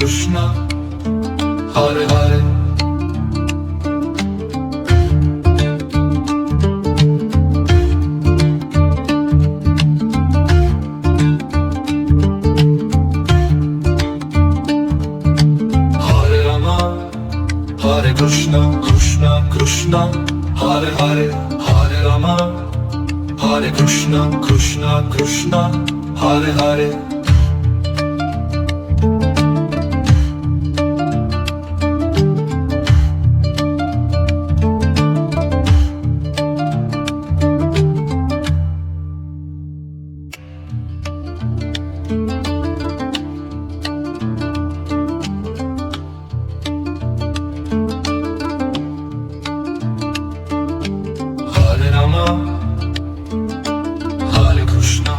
Krishna, Hare Hare. Hare Rama, Hare Krishna, Krishna Krishna, Hare Hare. Hare Rama, Hare Krishna, Krishna Krishna, Hare Hare. Hare Rama, Hare Krishna,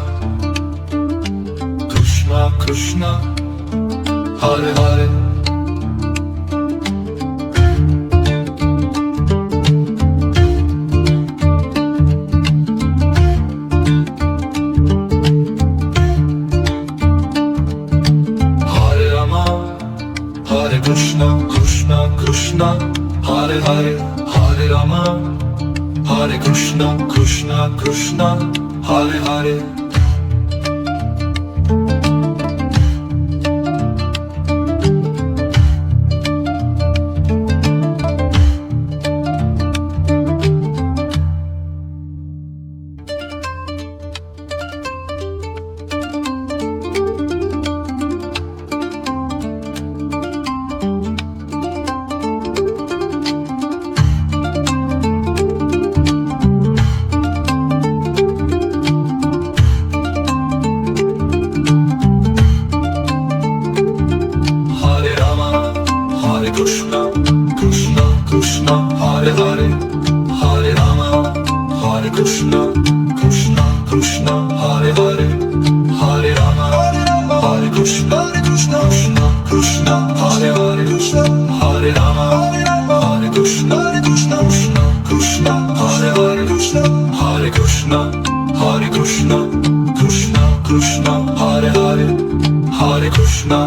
Krishna Krishna, Hare Hare. Hare Rama, Hare Krishna, Krishna Krishna, Hare Hare. Hare Rama, Hare Krishna, Krishna Krishna, Hare Hare. Krishna, Krishna Krishna, Hare Hare. Hare Rama, Hare Krishna, Krishna Krishna, Hare Hare. Hare Rama, Hare Krishna, Krishna Krishna, Hare Hare. Hare Rama, Hare Krishna, Krishna Krishna, Hare Hare. Hare Krishna, Hare Krishna, Krishna Krishna, Hare Hare. Hare Krishna,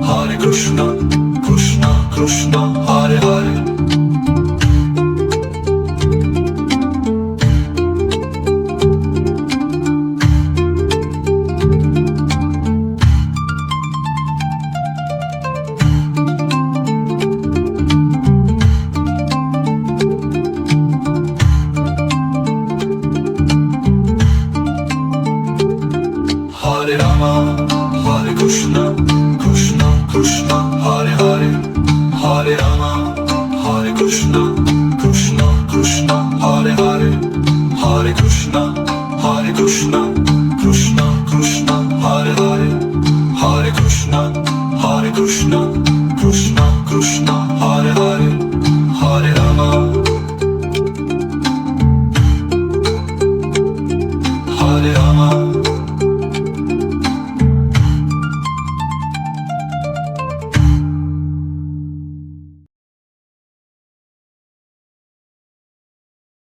Hare Krishna, Krishna Krishna, Hare Hare. Hare Rama, Hare Krishna, Krishna Krishna, Hare Hare. Hare Rama, Hare Krishna, Krishna Krishna, Hare Hare. Hare Krishna, Hare Krishna, Krishna Krishna, Hare Hare. Hare Krishna, Hare Krishna.